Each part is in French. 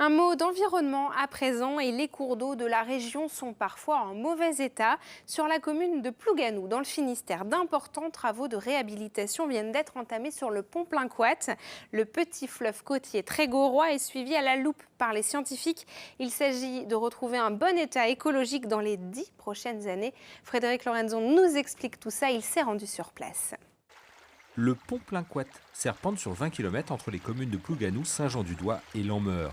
Un mot d'environnement à présent et les cours d'eau de la région sont parfois en mauvais état. Sur la commune de Plougasnou, dans le Finistère, d'importants travaux de réhabilitation viennent d'être entamés sur le pont Plaincoat. Le petit fleuve côtier Trégorois est suivi à la loupe par les scientifiques. Il s'agit de retrouver un bon état écologique dans les 10 prochaines années. Frédéric Lorenzon nous explique tout ça, il s'est rendu sur place. Le pont Plaincoat serpente sur 20 km entre les communes de Plougasnou, Saint-Jean-du-Doigt et Lanmeur.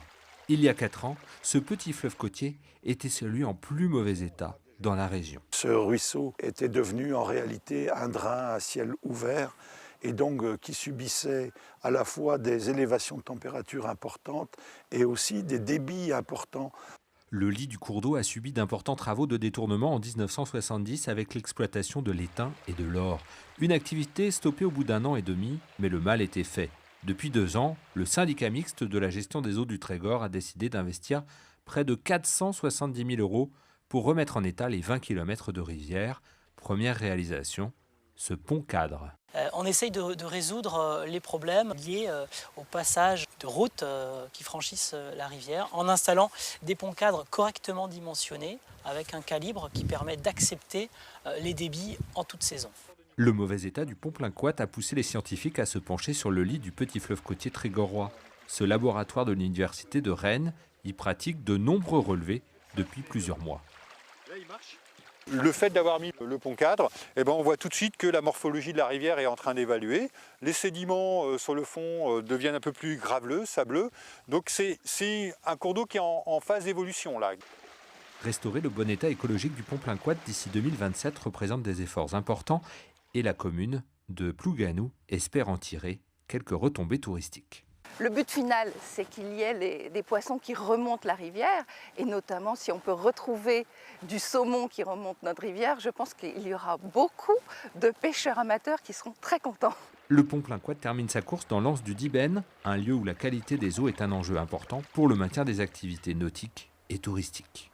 Il y a 4 ans, ce petit fleuve côtier était celui en plus mauvais état dans la région. Ce ruisseau était devenu en réalité un drain à ciel ouvert et donc qui subissait à la fois des élévations de température importantes et aussi des débits importants. Le lit du cours d'eau a subi d'importants travaux de détournement en 1970 avec l'exploitation de l'étain et de l'or. Une activité stoppée au bout d'1 an et demi, mais le mal était fait. Depuis 2 ans, le syndicat mixte de la gestion des eaux du Trégor a décidé d'investir près de 470 000 € pour remettre en état les 20 km de rivière. Première réalisation, ce pont cadre. On essaye de résoudre les problèmes liés au passage de routes qui franchissent la rivière en installant des ponts cadres correctement dimensionnés avec un calibre qui permet d'accepter les débits en toute saison. Le mauvais état du pont Plaincoat a poussé les scientifiques à se pencher sur le lit du petit fleuve côtier Trégorois. Ce laboratoire de l'université de Rennes y pratique de nombreux relevés depuis plusieurs mois. Là, il marche. Le fait d'avoir mis le pont cadre, on voit tout de suite que la morphologie de la rivière est en train d'évaluer. Les sédiments sur le fond deviennent un peu plus graveleux, sableux. Donc c'est un cours d'eau qui est en phase d'évolution là. Restaurer le bon état écologique du pont Plaincoat d'ici 2027 représente des efforts importants et la commune de Plougasnou espère en tirer quelques retombées touristiques. Le but final, c'est qu'il y ait des poissons qui remontent la rivière, et notamment si on peut retrouver du saumon qui remonte notre rivière, je pense qu'il y aura beaucoup de pêcheurs amateurs qui seront très contents. Le pont Plaincoat termine sa course dans l'anse du Dibenne, un lieu où la qualité des eaux est un enjeu important pour le maintien des activités nautiques et touristiques.